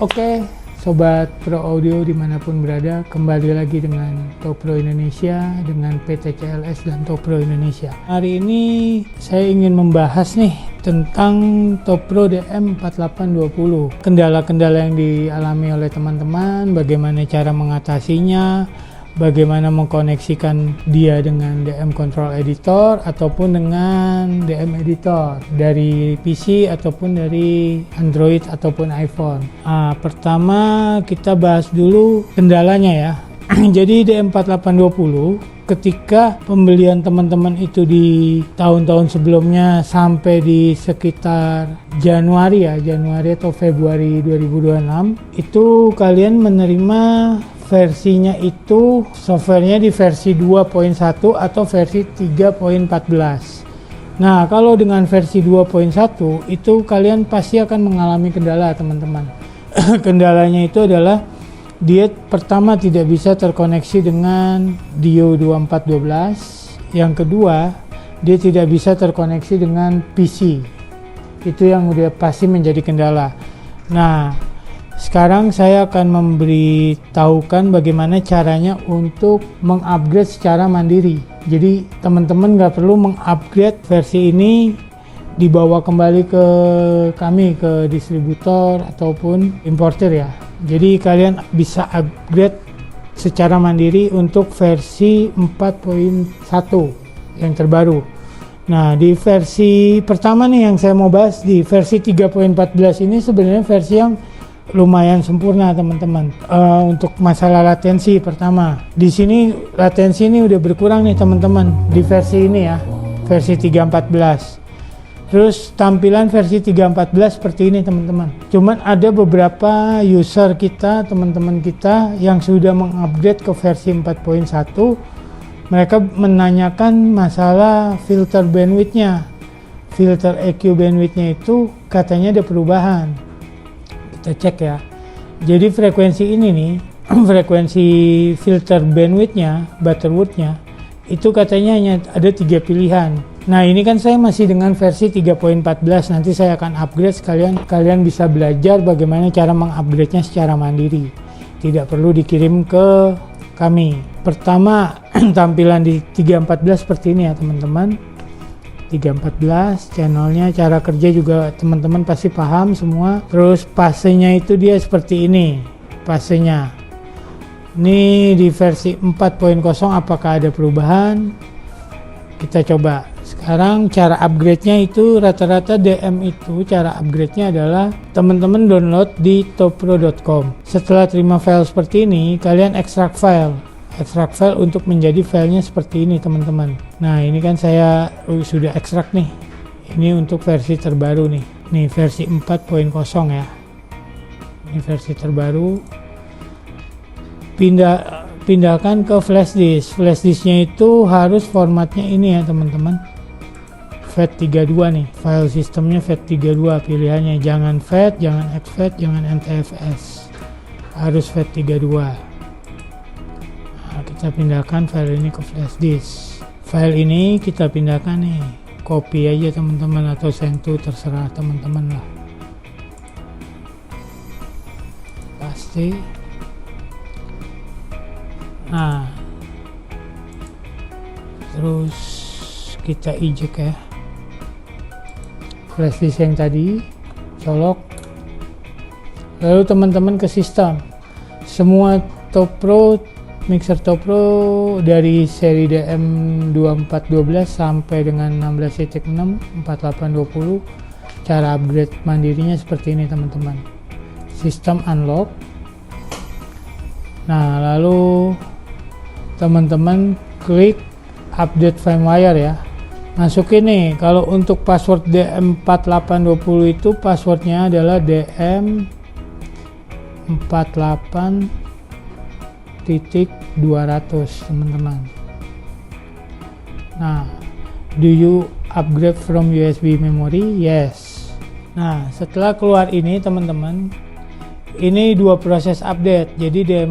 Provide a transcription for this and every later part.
Oke, Sobat Pro Audio dimanapun berada, kembali lagi dengan Topro Indonesia, dengan PT CLS dan Topro Indonesia. Hari ini saya ingin membahas nih tentang Topro DM4820. Kendala-kendala yang dialami oleh teman-teman, bagaimana cara mengatasinya, bagaimana mengkoneksikan dia dengan DM Control Editor ataupun dengan DM Editor dari PC ataupun dari Android ataupun iPhone. Pertama kita bahas dulu kendalanya ya. Jadi DM4820 ketika pembelian teman-teman itu di tahun-tahun sebelumnya sampai di sekitar Januari atau Februari 2026 itu kalian menerima versinya itu softwarenya di versi 2.1 atau versi 3.14. Nah, kalau dengan versi 2.1 itu kalian pasti akan mengalami kendala, teman-teman. Kendalanya itu adalah dia pertama tidak bisa terkoneksi dengan Dio 2412. Yang kedua, dia tidak bisa terkoneksi dengan PC. Itu yang udah pasti menjadi kendala. Nah, sekarang saya akan memberitahukan bagaimana caranya untuk mengupgrade secara mandiri. Jadi teman-teman nggak perlu mengupgrade versi ini dibawa kembali ke kami, ke distributor ataupun importer ya. Jadi kalian bisa upgrade secara mandiri untuk versi 4.1 yang terbaru. Nah, di versi pertama nih yang saya mau bahas, di versi 3.14 ini sebenarnya versi yang lumayan sempurna, teman-teman. Untuk masalah latensi pertama, di sini latensi ini udah berkurang nih, teman-teman, di versi ini ya, versi 3.14. Terus tampilan versi 3.14 seperti ini, teman-teman. Cuman ada beberapa user kita, teman-teman kita yang sudah mengupgrade ke versi 4.1. Mereka menanyakan masalah filter bandwidthnya. Filter EQ bandwidthnya itu katanya ada perubahan. Kita cek ya. Jadi frekuensi ini nih, frekuensi filter bandwidthnya, Butterworthnya, itu katanya hanya ada 3 pilihan. Nah, ini kan saya masih dengan versi 3.14. Nanti saya akan upgrade sekalian. Kalian bisa belajar bagaimana cara mengupgrade-nya secara mandiri. Tidak perlu dikirim ke kami. Pertama, tampilan di 3.14 seperti ini ya, teman-teman. 3.14 channelnya, cara kerja juga teman-teman pasti paham semua. Terus fasenya itu dia seperti ini, fasenya ini di versi 4.0 apakah ada perubahan, kita coba. Sekarang cara upgrade-nya itu rata-rata DM itu cara upgrade-nya adalah teman-teman download di topro.com. Setelah terima file seperti ini, kalian ekstrak file untuk menjadi filenya seperti ini, teman-teman. Nah, ini kan saya sudah ekstrak nih. Ini untuk versi terbaru nih. Nih versi 4.0 ya. Ini versi terbaru. Pindahkan ke flash disk. Flash disknya itu harus formatnya ini ya, teman-teman. FAT32 nih. File sistemnya FAT32 pilihannya. Jangan FAT, jangan exFAT, jangan NTFS. Harus FAT32. Kita pindahkan file ini ke flash disk. File ini kita pindahkan nih, copy aja teman-teman atau send to, terserah teman-teman lah. Pasti. Nah, terus kita eject ya flash disk yang tadi, colok. Lalu teman-teman ke sistem. Semua Topro mixer Topro dari seri DM2412 sampai dengan 16.6 4820, cara upgrade mandirinya seperti ini, teman-teman. Sistem unlock. Nah, lalu teman-teman klik update firmware ya. Masukin nih, kalau untuk password DM4820 itu passwordnya adalah DM48.200, teman-teman. Nah, do you upgrade from USB memory? Yes. Nah, setelah keluar ini, teman-teman, ini dua proses update. Jadi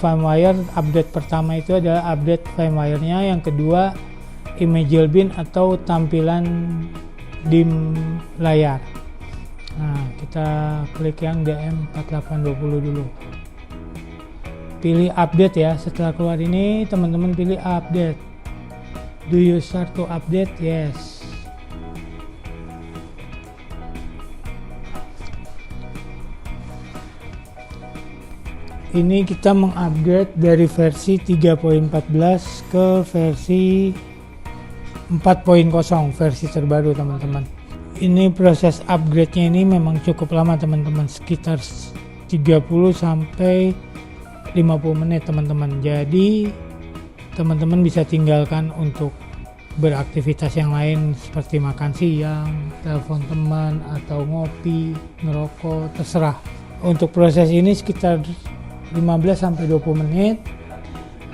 firmware update pertama itu adalah update firmware-nya, yang kedua image bin atau tampilan dim layar. Nah, kita klik yang DM4820 dulu. Pilih update ya. Setelah keluar ini, teman-teman pilih update. Do you start to update? Yes. Ini kita mengupgrade dari versi 3.14 ke versi 4.0, versi terbaru teman-teman. Ini proses upgrade-nya ini memang cukup lama teman-teman, sekitar 30 sampai 50 menit teman-teman. Jadi teman-teman bisa tinggalkan untuk beraktivitas yang lain seperti makan siang, telepon teman, atau ngopi, ngerokok, terserah. Untuk proses ini sekitar 15 sampai 20 menit.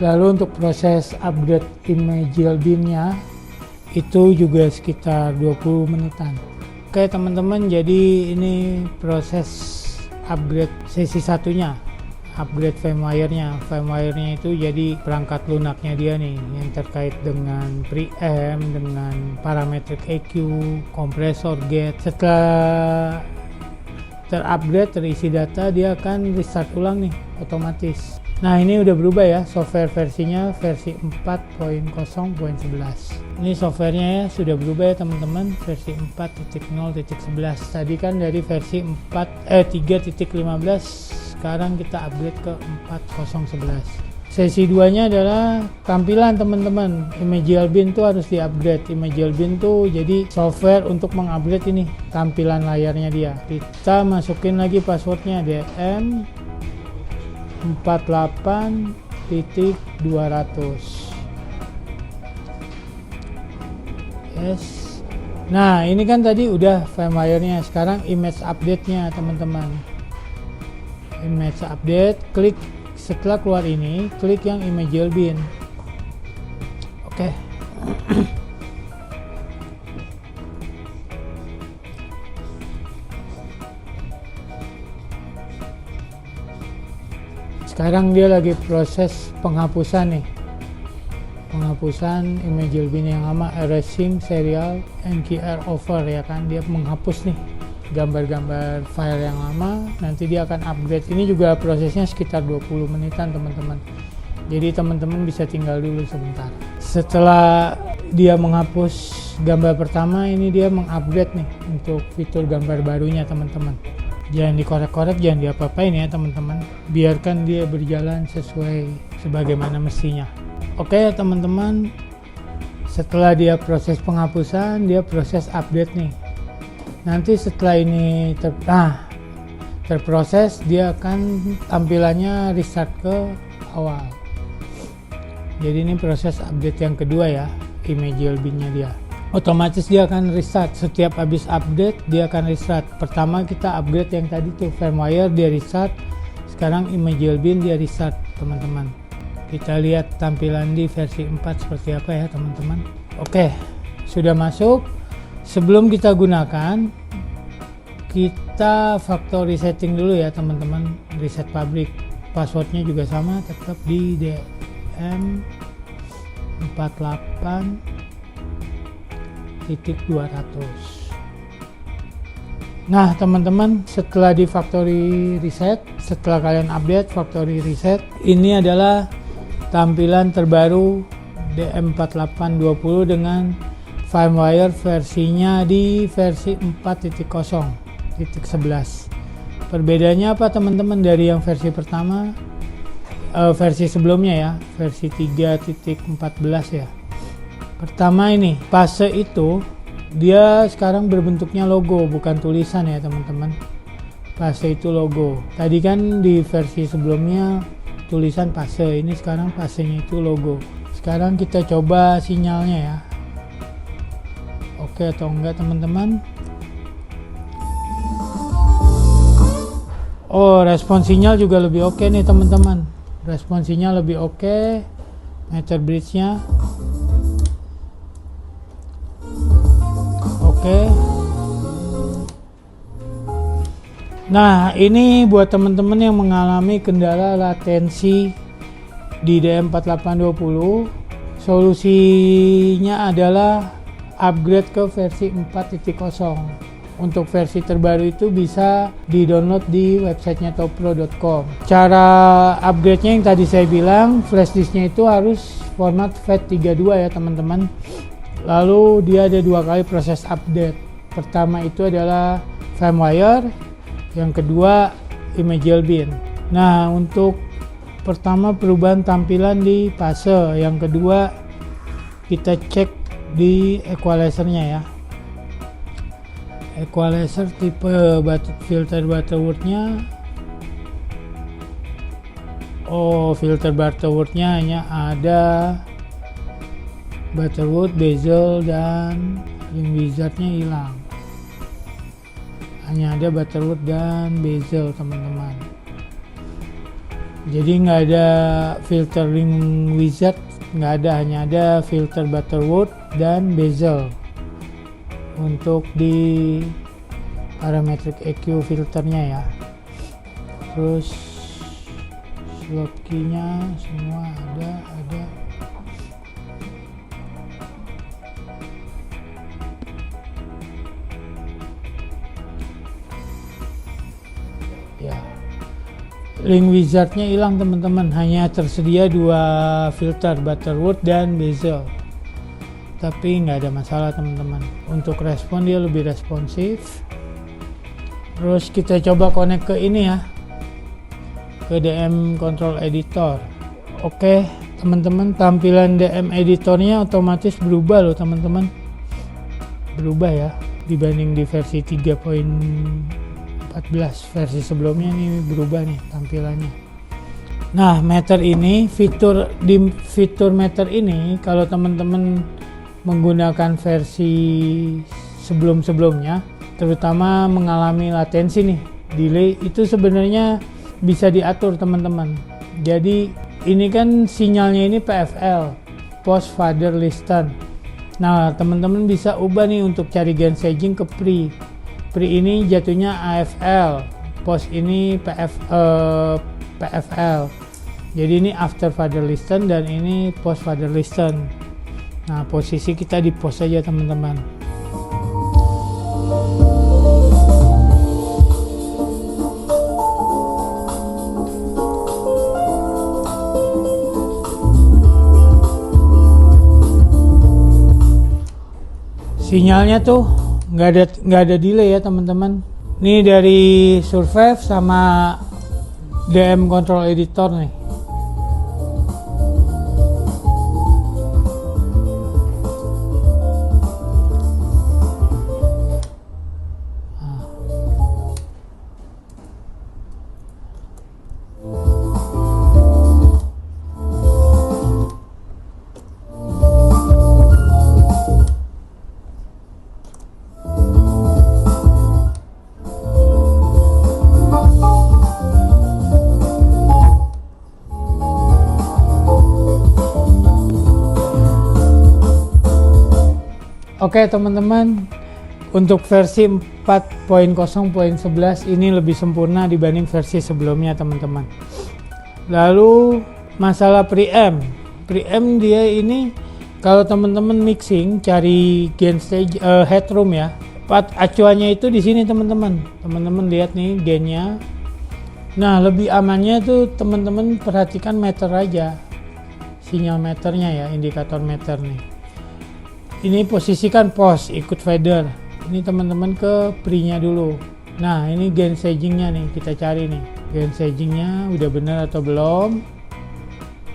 Lalu untuk proses upgrade ImageBeam-nya itu juga sekitar 20 menitan. Oke teman-teman, jadi ini proses upgrade sesi satunya, upgrade firmware-nya. Firmware-nya itu jadi perangkat lunaknya dia nih, yang terkait dengan preamp, dengan parametric EQ, kompresor gate. Setelah terupgrade, terisi data, dia akan restart ulang nih otomatis. Nah, ini udah berubah ya, software versinya versi 4.0.11. Ini softwarenya ya sudah berubah ya teman-teman, versi 4.0.11. Tadi kan dari versi 3.15, sekarang kita upgrade ke 4.0.11. Sesi 2-nya adalah tampilan teman-teman. ImageBeam itu harus di-upgrade. ImageBeam itu jadi software untuk mengupgrade ini tampilan layarnya dia. Kita masukin lagi passwordnya, DM 48.200. Yes. Nah, ini kan tadi udah firmware-nya. Sekarang image update-nya teman-teman. Image update, klik. Setelah keluar ini, klik yang ImageBeam. Oke. Sekarang dia lagi proses penghapusan nih. Penghapusan ImageBeam yang lama, erasing serial NQR over ya kan. Dia menghapus nih gambar-gambar file yang lama, nanti dia akan upgrade. Ini juga prosesnya sekitar 20 menitan teman-teman, jadi teman-teman bisa tinggal dulu sebentar. Setelah dia menghapus gambar pertama, ini dia mengupgrade nih untuk fitur gambar barunya teman-teman. Jangan dikorek-korek, jangan diapa-apain ya teman-teman, biarkan dia berjalan sesuai sebagaimana mestinya. Oke teman-teman, setelah dia proses penghapusan, dia proses update nih. Nanti setelah ini terproses, dia akan tampilannya restart ke awal. Jadi ini proses update yang kedua ya, ImageBeam-nya dia. Otomatis dia akan restart, setiap habis update dia akan restart. Pertama kita upgrade yang tadi tuh firmware, dia restart. Sekarang ImageBeam dia restart teman-teman. Kita lihat tampilan di versi 4 seperti apa ya teman-teman. Oke, sudah masuk. Sebelum kita gunakan, kita factory setting dulu ya teman-teman. Reset pabrik, passwordnya juga sama, tetap di DM 48.200. Nah teman-teman, setelah di factory reset, setelah kalian update factory reset, ini adalah tampilan terbaru DM4820 dengan firmware versinya di versi 4.0.11. Perbedaannya apa teman-teman dari yang versi pertama, versi sebelumnya ya, versi 3.14 ya. Pertama ini, fase itu dia sekarang berbentuknya logo, bukan tulisan ya teman-teman. Fase itu logo. Tadi kan di versi sebelumnya tulisan fase, ini sekarang fasenya itu logo. Sekarang kita coba sinyalnya ya. Oke atau enggak teman-teman. Oh, respon sinyal juga lebih oke nih teman-teman. Respon sinyal lebih oke. Meter bridge-nya oke. Nah, ini buat teman-teman yang mengalami kendala latensi di DM4820, solusinya adalah upgrade ke versi 4.0. Untuk versi terbaru itu bisa di-download di websitenya topro.com. Cara upgrade-nya yang tadi saya bilang, flash disk-nya itu harus format FAT32 ya teman-teman. Lalu dia ada 2 kali proses update. Pertama itu adalah firmware, yang kedua image bin. Nah, untuk pertama perubahan tampilan di fase, yang kedua kita cek di equalizer-nya ya. Equalizer tipe filter Butterworth-nya, filter Butterworth-nya hanya ada Butterworth, bezel, dan ring wizard-nya hilang. Hanya ada Butterworth dan bezel teman-teman. Jadi nggak ada filter ring wizard, nggak ada, hanya ada filter Butterworth dan bezel. Untuk di parametric EQ filternya ya. Terus slot key-nya semua ada. Ya. Ring wizard-nya hilang teman-teman, hanya tersedia 2 filter Butterworth dan bezel. Tapi nggak ada masalah teman-teman. Untuk respon dia lebih responsif. Terus kita coba connect ke ini ya, ke DM Control Editor. Oke teman-teman, tampilan DM Editornya otomatis berubah loh teman-teman. Berubah ya dibanding di versi 3.14. Versi sebelumnya nih berubah nih tampilannya. Nah, meter ini, fitur meter ini kalau teman-teman menggunakan versi sebelum-sebelumnya, terutama mengalami latensi nih, delay, itu sebenarnya bisa diatur teman-teman. Jadi ini kan sinyalnya ini PFL, Post Father Listen. Nah, teman-teman bisa ubah nih untuk cari gain staging ke pre. Pre ini jatuhnya AFL, post ini PFL. Jadi ini after father listen dan ini post father listen. Nah, posisi kita di post aja teman-teman. Sinyalnya tuh nggak ada delay ya teman-teman. Ini dari Survive sama DM Control Editor nih. Oke teman-teman, untuk versi 4.0.11 ini lebih sempurna dibanding versi sebelumnya teman-teman. Lalu masalah preamp dia ini, kalau teman-teman mixing cari gain stage headroom ya, acuannya itu di sini teman-teman lihat nih gainnya. Nah, lebih amannya tuh teman-teman perhatikan meter aja, sinyal meternya ya, indikator meter nih. Ini posisikan pos ikut fader. Ini teman-teman ke pre-nya dulu. Nah, ini gain stagingnya nih, kita cari nih gain stagingnya udah benar atau belum.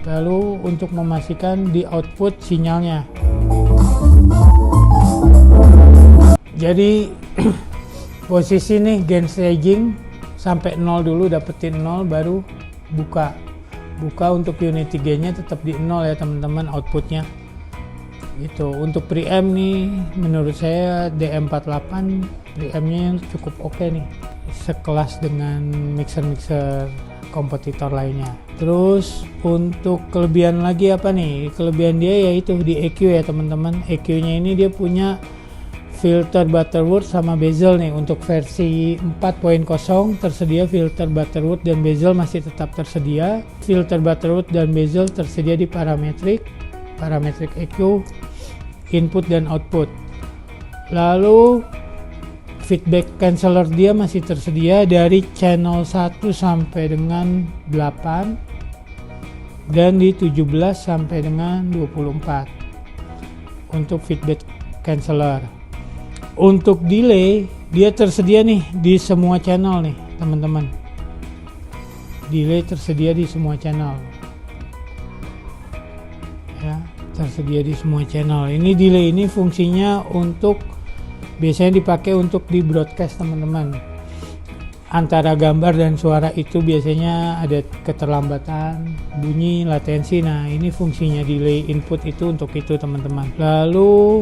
Lalu untuk memastikan di output sinyalnya. Jadi posisi nih gain staging sampai 0 dulu, dapetin 0 baru buka untuk unity gainnya tetap di 0 ya teman-teman outputnya. Itu untuk preamp nih, menurut saya DM48 preampnya cukup oke nih, sekelas dengan mixer kompetitor lainnya. Terus untuk kelebihan lagi apa nih? Kelebihan dia yaitu di EQ ya teman-teman. EQ-nya ini dia punya filter Butterworth sama bezel nih. Untuk versi 4.0 tersedia filter Butterworth dan bezel masih tetap tersedia. Filter Butterworth dan bezel tersedia di parametric EQ, input dan output. Lalu feedback canceller dia masih tersedia dari channel 1 sampai dengan 8 dan di 17 sampai dengan 24 untuk feedback canceller. Untuk delay dia tersedia nih di semua channel nih teman-teman. Delay tersedia di semua channel ya, tersedia di semua channel. Ini delay ini fungsinya untuk biasanya dipakai untuk di broadcast teman-teman. Antara gambar dan suara itu biasanya ada keterlambatan, bunyi, latensi. Nah ini fungsinya delay input itu untuk itu teman-teman. Lalu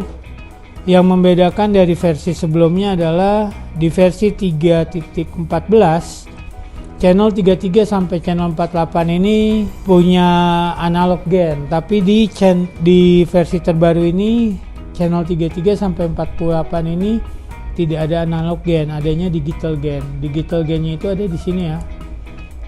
yang membedakan dari versi sebelumnya adalah di versi 3.14 channel 33 sampai channel 48 ini punya analog gain, tapi di versi terbaru ini channel 33 sampai 48 ini tidak ada analog gain, adanya digital gain. Digital gainnya itu ada di sini ya,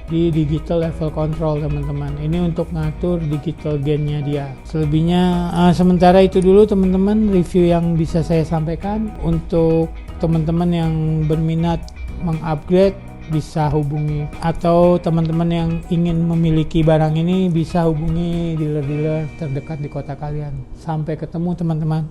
di digital level control teman-teman. Ini untuk ngatur digital gainnya dia. Selebihnya sementara itu dulu teman-teman review yang bisa saya sampaikan. Untuk teman-teman yang berminat mengupgrade bisa hubungi, atau teman-teman yang ingin memiliki barang ini bisa hubungi dealer-dealer terdekat di kota kalian. Sampai ketemu teman-teman.